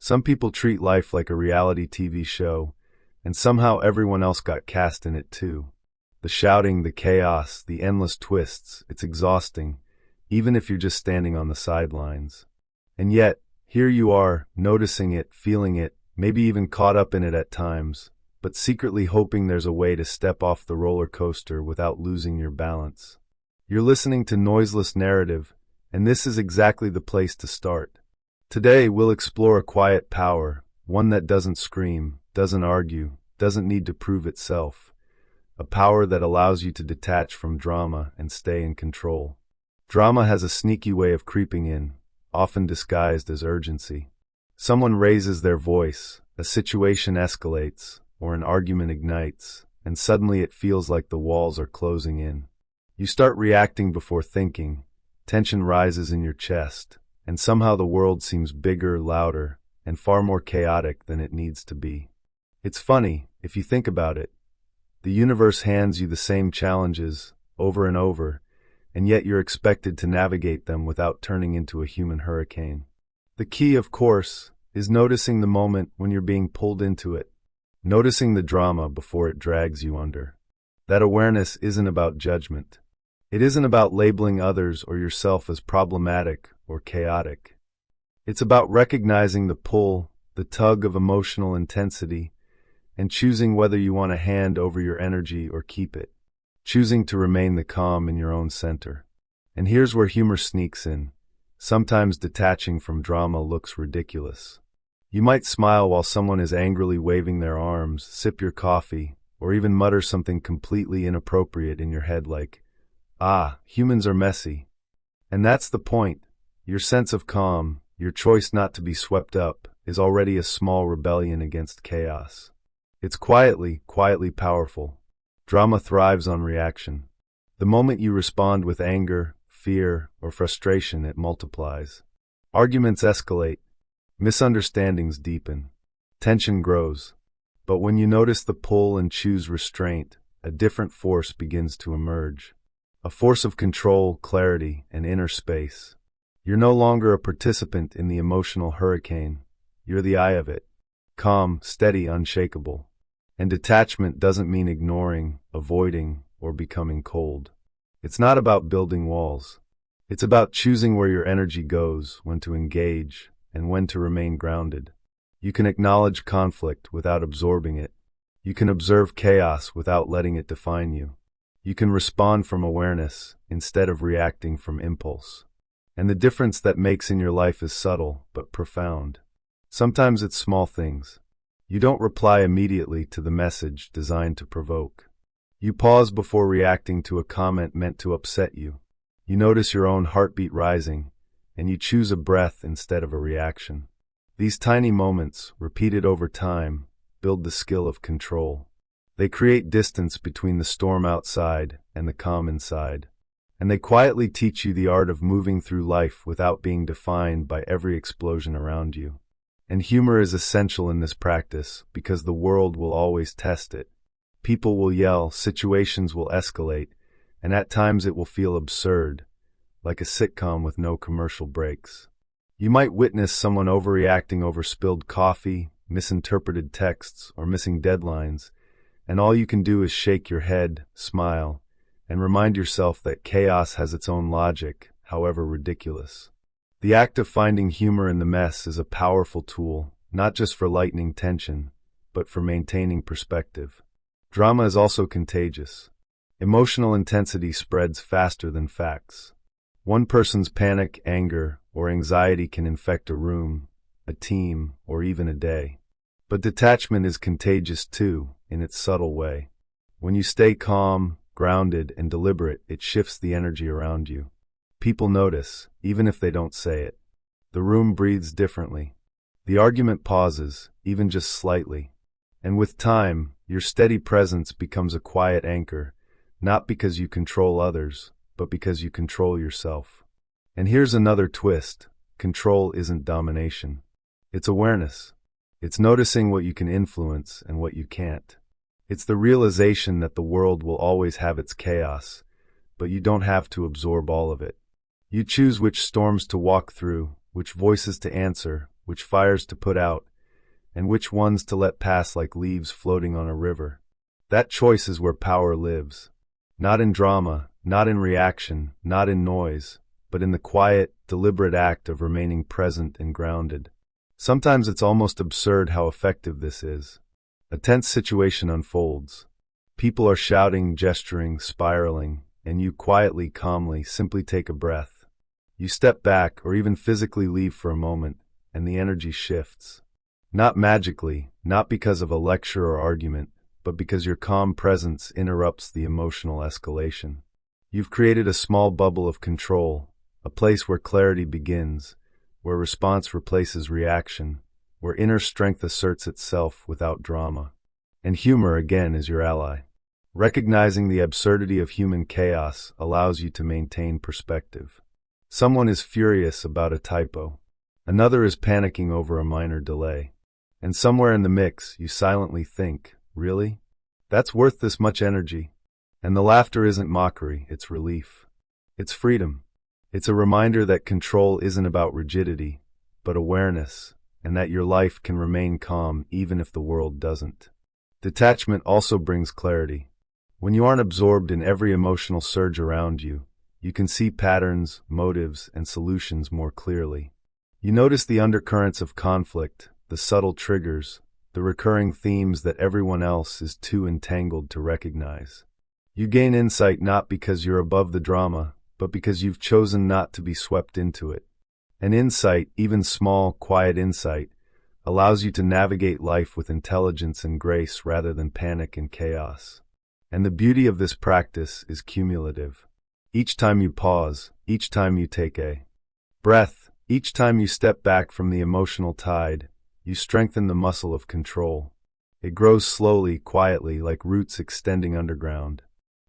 Some people treat life like a reality TV show, and somehow everyone else got cast in it too. The shouting, the chaos, the endless twists, it's exhausting, even if you're just standing on the sidelines. And yet, here you are, noticing it, feeling it, maybe even caught up in it at times, but secretly hoping there's a way to step off the roller coaster without losing your balance. You're listening to Noiseless Narrative, and this is exactly the place to start. Today, we'll explore a quiet power, one that doesn't scream, doesn't argue, doesn't need to prove itself. A power that allows you to detach from drama and stay in control. Drama has a sneaky way of creeping in, often disguised as urgency. Someone raises their voice, a situation escalates, or an argument ignites, and suddenly it feels like the walls are closing in. You start reacting before thinking, tension rises in your chest, and somehow the world seems bigger, louder, and far more chaotic than it needs to be. It's funny, if you think about it. The universe hands you the same challenges, over and over, and yet you're expected to navigate them without turning into a human hurricane. The key, of course, is noticing the moment when you're being pulled into it, noticing the drama before it drags you under. That awareness isn't about judgment. It isn't about labeling others or yourself as problematic or chaotic. It's about recognizing the pull, the tug of emotional intensity, and choosing whether you want to hand over your energy or keep it. Choosing to remain the calm in your own center. And here's where humor sneaks in. Sometimes detaching from drama looks ridiculous. You might smile while someone is angrily waving their arms, sip your coffee, or even mutter something completely inappropriate in your head like, "Ah, humans are messy." And that's the point. Your sense of calm, your choice not to be swept up, is already a small rebellion against chaos. It's quietly powerful. Drama thrives on reaction. The moment you respond with anger, fear, or frustration, it multiplies. Arguments escalate. Misunderstandings deepen. Tension grows. But when you notice the pull and choose restraint, a different force begins to emerge. A force of control, clarity, and inner space. You're no longer a participant in the emotional hurricane. You're the eye of it. Calm, steady, unshakable. And detachment doesn't mean ignoring, avoiding, or becoming cold. It's not about building walls. It's about choosing where your energy goes, when to engage, and when to remain grounded. You can acknowledge conflict without absorbing it. You can observe chaos without letting it define you. You can respond from awareness instead of reacting from impulse. And the difference that makes in your life is subtle but profound. Sometimes it's small things. You don't reply immediately to the message designed to provoke. You pause before reacting to a comment meant to upset you. You notice your own heartbeat rising, and you choose a breath instead of a reaction. These tiny moments, repeated over time, build the skill of control. They create distance between the storm outside and the calm inside. And they quietly teach you the art of moving through life without being defined by every explosion around you. And humor is essential in this practice because the world will always test it. People will yell, situations will escalate, and at times it will feel absurd, like a sitcom with no commercial breaks. You might witness someone overreacting over spilled coffee, misinterpreted texts, or missing deadlines, and all you can do is shake your head, smile, and remind yourself that chaos has its own logic, however ridiculous. The act of finding humor in the mess is a powerful tool, not just for lightening tension, but for maintaining perspective. Drama is also contagious. Emotional intensity spreads faster than facts. One person's panic, anger, or anxiety can infect a room, a team, or even a day. But detachment is contagious too, in its subtle way. When you stay calm, grounded, and deliberate, it shifts the energy around you. People notice, even if they don't say it. The room breathes differently. The argument pauses, even just slightly. And with time, your steady presence becomes a quiet anchor, not because you control others, but because you control yourself. And here's another twist. Control isn't domination. It's awareness. It's noticing what you can influence and what you can't. It's the realization that the world will always have its chaos, but you don't have to absorb all of it. You choose which storms to walk through, which voices to answer, which fires to put out, and which ones to let pass like leaves floating on a river. That choice is where power lives. Not in drama, not in reaction, not in noise, but in the quiet, deliberate act of remaining present and grounded. Sometimes it's almost absurd how effective this is. A tense situation unfolds. People are shouting, gesturing, spiraling, and you quietly, calmly, simply take a breath. You step back or even physically leave for a moment, and the energy shifts. Not magically, not because of a lecture or argument, but because your calm presence interrupts the emotional escalation. You've created a small bubble of control, a place where clarity begins, where response replaces reaction, where inner strength asserts itself without drama. And humor, again, is your ally. Recognizing the absurdity of human chaos allows you to maintain perspective. Someone is furious about a typo. Another is panicking over a minor delay. And somewhere in the mix, you silently think, really? That's worth this much energy? And the laughter isn't mockery, it's relief. It's freedom. It's a reminder that control isn't about rigidity, but awareness, and that your life can remain calm even if the world doesn't. Detachment also brings clarity. When you aren't absorbed in every emotional surge around you, you can see patterns, motives, and solutions more clearly. You notice the undercurrents of conflict, the subtle triggers, the recurring themes that everyone else is too entangled to recognize. You gain insight not because you're above the drama, but because you've chosen not to be swept into it. An insight, even small, quiet insight, allows you to navigate life with intelligence and grace rather than panic and chaos. And the beauty of this practice is cumulative. Each time you pause, each time you take a breath, each time you step back from the emotional tide, you strengthen the muscle of control. It grows slowly, quietly, like roots extending underground.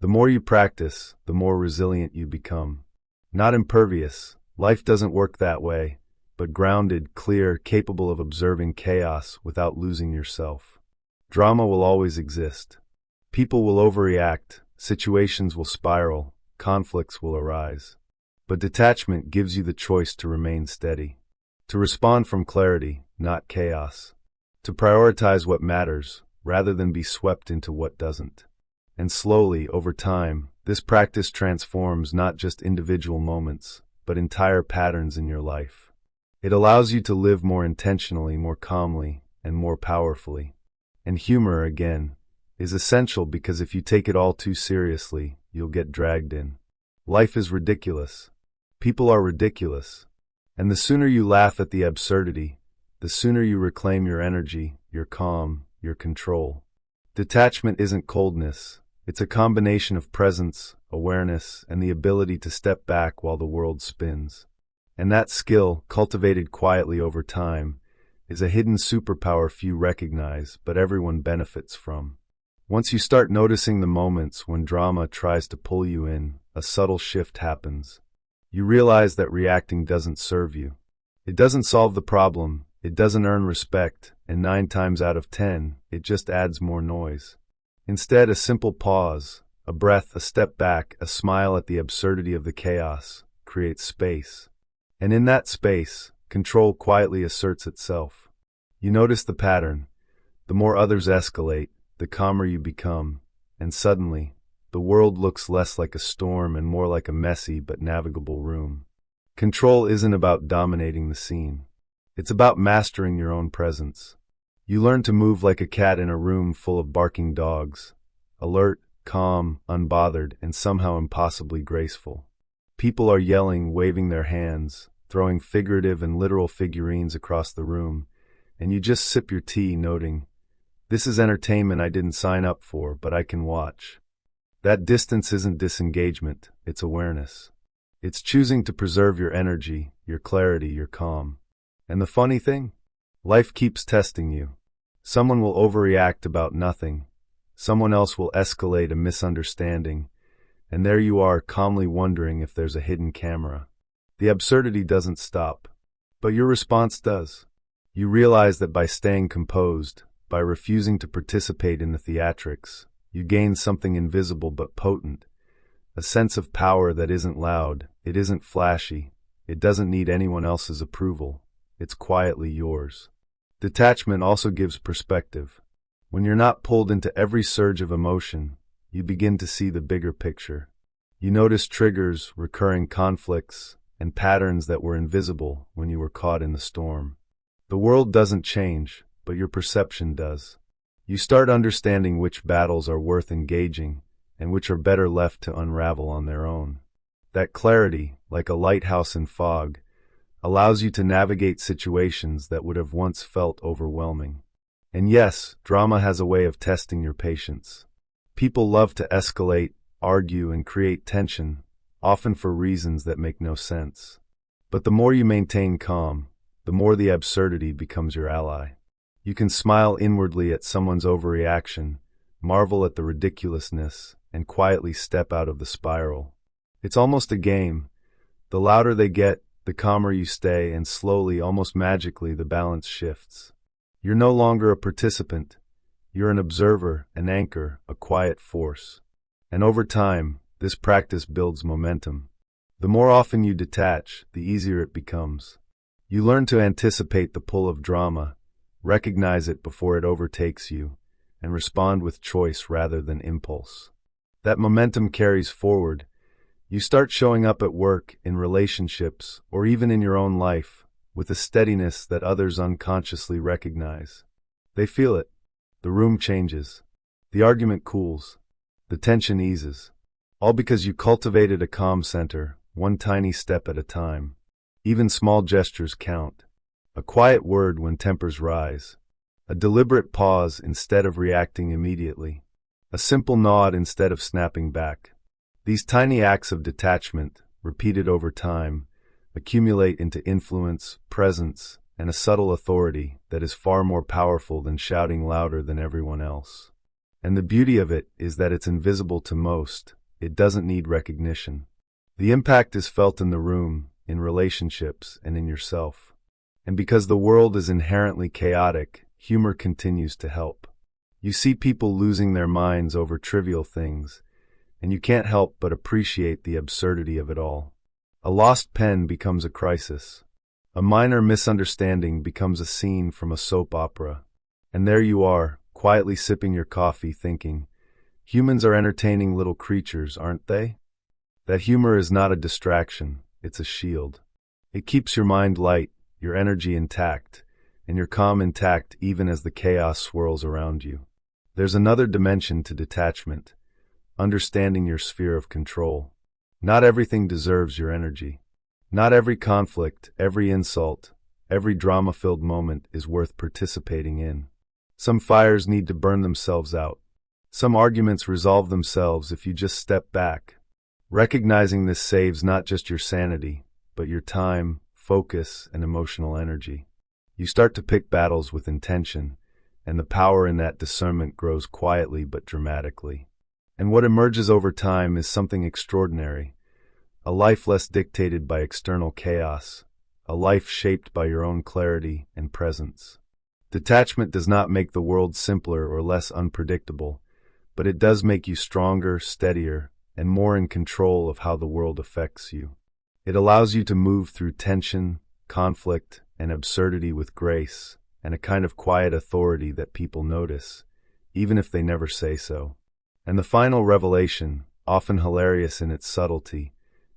The more you practice, the more resilient you become. Not impervious, life doesn't work that way, but grounded, clear, capable of observing chaos without losing yourself. Drama will always exist. People will overreact, situations will spiral, conflicts will arise. But detachment gives you the choice to remain steady, to respond from clarity, not chaos, to prioritize what matters rather than be swept into what doesn't. And slowly, over time, this practice transforms not just individual moments, but entire patterns in your life. It allows you to live more intentionally, more calmly, and more powerfully. And humor, again, is essential because if you take it all too seriously, you'll get dragged in. Life is ridiculous. People are ridiculous. And the sooner you laugh at the absurdity, the sooner you reclaim your energy, your calm, your control. Detachment isn't coldness. It's a combination of presence, awareness, and the ability to step back while the world spins. And that skill, cultivated quietly over time, is a hidden superpower few recognize, but everyone benefits from. Once you start noticing the moments when drama tries to pull you in, a subtle shift happens. You realize that reacting doesn't serve you. It doesn't solve the problem, it doesn't earn respect, and 9 times out of 10, it just adds more noise. Instead, a simple pause, a breath, a step back, a smile at the absurdity of the chaos creates space. And in that space, control quietly asserts itself. You notice the pattern. The more others escalate, the calmer you become, and suddenly, the world looks less like a storm and more like a messy but navigable room. Control isn't about dominating the scene. It's about mastering your own presence. You learn to move like a cat in a room full of barking dogs, alert, calm, unbothered, and somehow impossibly graceful. People are yelling, waving their hands, throwing figurative and literal figurines across the room, and you just sip your tea, noting, "This is entertainment I didn't sign up for, but I can watch." That distance isn't disengagement, it's awareness. It's choosing to preserve your energy, your clarity, your calm. And the funny thing? Life keeps testing you. Someone will overreact about nothing. Someone else will escalate a misunderstanding. And there you are, calmly wondering if there's a hidden camera. The absurdity doesn't stop. But your response does. You realize that by staying composed, by refusing to participate in the theatrics, you gain something invisible but potent. A sense of power that isn't loud, it isn't flashy, it doesn't need anyone else's approval. it's quietly yours. Detachment also gives perspective. When you're not pulled into every surge of emotion, you begin to see the bigger picture. You notice triggers, recurring conflicts, and patterns that were invisible when you were caught in the storm. The world doesn't change, but your perception does. You start understanding which battles are worth engaging and which are better left to unravel on their own. That clarity, like a lighthouse in fog, allows you to navigate situations that would have once felt overwhelming. And yes, drama has a way of testing your patience. People love to escalate, argue, and create tension, often for reasons that make no sense. But the more you maintain calm, the more the absurdity becomes your ally. You can smile inwardly at someone's overreaction, marvel at the ridiculousness, and quietly step out of the spiral. It's almost a game. The louder they get, the calmer you stay, and slowly, almost magically, the balance shifts. You're no longer a participant. You're an observer, an anchor, a quiet force. And over time, this practice builds momentum. The more often you detach, the easier it becomes. You learn to anticipate the pull of drama, recognize it before it overtakes you, and respond with choice rather than impulse. That momentum carries forward. You start showing up at work, in relationships, or even in your own life, with a steadiness that others unconsciously recognize. They feel it. The room changes. The argument cools. The tension eases. All because you cultivated a calm center, one tiny step at a time. Even small gestures count. A quiet word when tempers rise. A deliberate pause instead of reacting immediately. A simple nod instead of snapping back. These tiny acts of detachment, repeated over time, accumulate into influence, presence, and a subtle authority that is far more powerful than shouting louder than everyone else. And the beauty of it is that it's invisible to most. It doesn't need recognition. The impact is felt in the room, in relationships, and in yourself. And because the world is inherently chaotic, humor continues to help. You see people losing their minds over trivial things, and you can't help but appreciate the absurdity of it all. A lost pen becomes a crisis. A minor misunderstanding becomes a scene from a soap opera. And there you are, quietly sipping your coffee, thinking, humans are entertaining little creatures, aren't they? That humor is not a distraction, it's a shield. It keeps your mind light, your energy intact, and your calm intact even as the chaos swirls around you. There's another dimension to detachment, understanding your sphere of control. Not everything deserves your energy. Not every conflict, every insult, every drama-filled moment is worth participating in. Some fires need to burn themselves out. Some arguments resolve themselves if you just step back. Recognizing this saves not just your sanity, but your time, focus, and emotional energy. You start to pick battles with intention, and the power in that discernment grows quietly but dramatically. And what emerges over time is something extraordinary. A life less dictated by external chaos. A life shaped by your own clarity and presence. Detachment does not make the world simpler or less unpredictable, but it does make you stronger, steadier, and more in control of how the world affects you. It allows you to move through tension, conflict, and absurdity with grace, and a kind of quiet authority that people notice, even if they never say so. And the final revelation, often hilarious in its subtlety,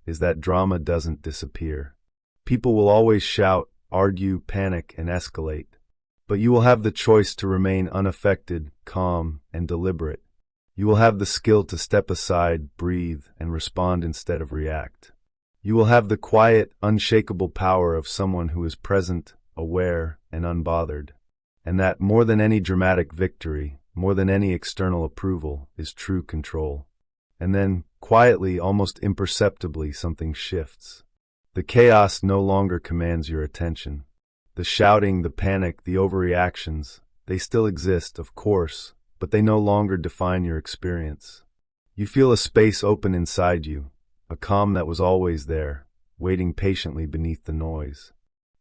is that drama doesn't disappear. People will always shout, argue, panic, and escalate, but you will have the choice to remain unaffected, calm, and deliberate. You will have the skill to step aside, breathe, and respond instead of react. You will have the quiet, unshakable power of someone who is present, aware, and unbothered. And that, more than any dramatic victory, more than any external approval, is true control. And then, quietly, almost imperceptibly, something shifts. The chaos no longer commands your attention. The shouting, the panic, the overreactions, they still exist, of course, but they no longer define your experience. You feel a space open inside you, a calm that was always there, waiting patiently beneath the noise.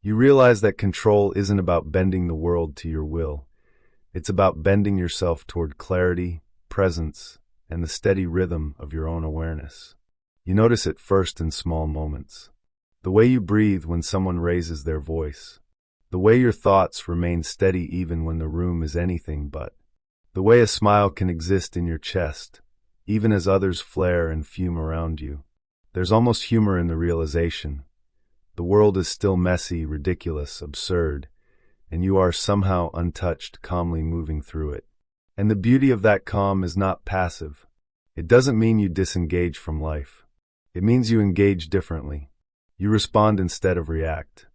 You realize that control isn't about bending the world to your will. It's about bending yourself toward clarity, presence, and the steady rhythm of your own awareness. You notice it first in small moments. The way you breathe when someone raises their voice. The way your thoughts remain steady even when the room is anything but. The way a smile can exist in your chest, even as others flare and fume around you. There's almost humor in the realization. The world is still messy, ridiculous, absurd, and you are somehow untouched, calmly moving through it. And the beauty of that calm is not passive. It doesn't mean you disengage from life. It means you engage differently. You respond instead of react.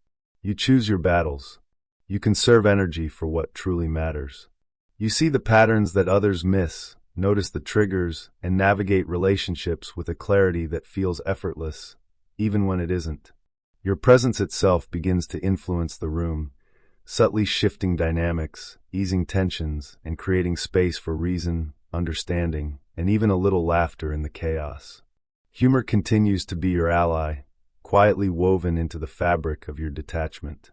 You choose your battles. You conserve energy for what truly matters. You see the patterns that others miss, notice the triggers, and navigate relationships with a clarity that feels effortless, even when it isn't. Your presence itself begins to influence the room, subtly shifting dynamics, easing tensions, and creating space for reason, understanding, and even a little laughter in the chaos. Humor continues to be your ally, quietly woven into the fabric of your detachment.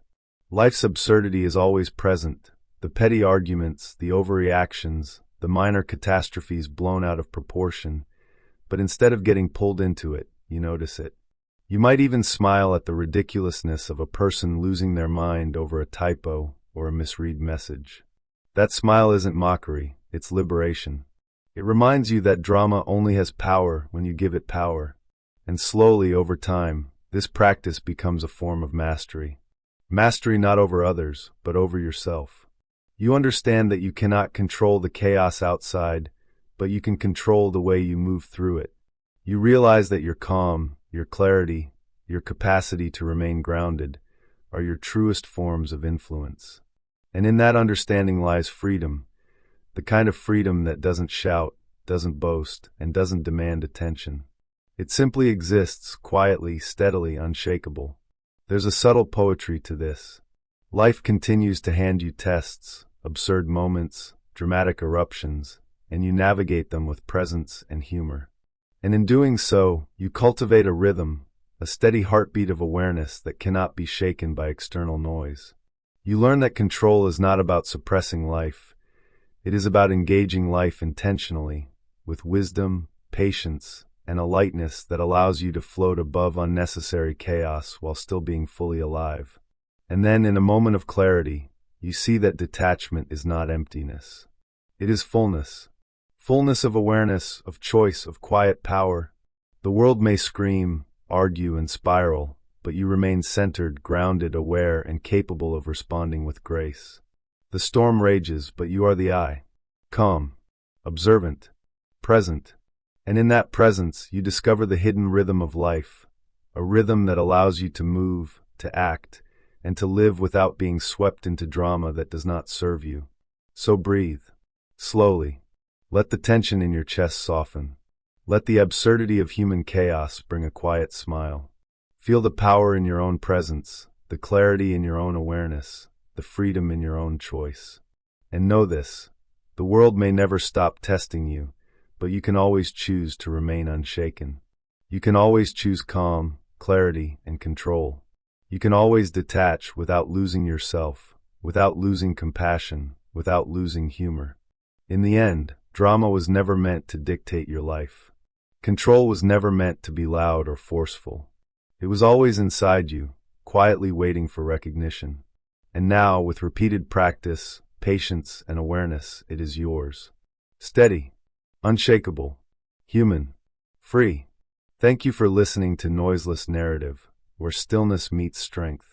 Life's absurdity is always present. The petty arguments, the overreactions, the minor catastrophes blown out of proportion, but instead of getting pulled into it, you notice it. You might even smile at the ridiculousness of a person losing their mind over a typo or a misread message. That smile isn't mockery, it's liberation. It reminds you that drama only has power when you give it power. And slowly, over time, this practice becomes a form of mastery. Mastery not over others, but over yourself. You understand that you cannot control the chaos outside, but you can control the way you move through it. You realize that your calm, your clarity, your capacity to remain grounded are your truest forms of influence. And in that understanding lies freedom, the kind of freedom that doesn't shout, doesn't boast, and doesn't demand attention. It simply exists, quietly, steadily, unshakable. There's a subtle poetry to this. Life continues to hand you tests, absurd moments, dramatic eruptions, and you navigate them with presence and humor. And in doing so, you cultivate a rhythm, a steady heartbeat of awareness that cannot be shaken by external noise. You learn that control is not about suppressing life. It is about engaging life intentionally, with wisdom, patience, and a lightness that allows you to float above unnecessary chaos while still being fully alive. And then, in a moment of clarity, you see that detachment is not emptiness. It is fullness. Fullness of awareness, of choice, of quiet power. The world may scream, argue, and spiral, but you remain centered, grounded, aware, and capable of responding with grace. The storm rages, but you are the eye. Calm, observant, present. And in that presence, you discover the hidden rhythm of life, a rhythm that allows you to move, to act, and to live without being swept into drama that does not serve you. So breathe. Slowly. Let the tension in your chest soften. Let the absurdity of human chaos bring a quiet smile. Feel the power in your own presence, the clarity in your own awareness, the freedom in your own choice. And know this, the world may never stop testing you, but you can always choose to remain unshaken. You can always choose calm, clarity, and control. You can always detach without losing yourself, without losing compassion, without losing humor. In the end, drama was never meant to dictate your life. Control was never meant to be loud or forceful. It was always inside you, quietly waiting for recognition. And now, with repeated practice, patience, and awareness, it is yours. Steady, unshakable, human, free. Thank you for listening to Noiseless Narrative, where stillness meets strength.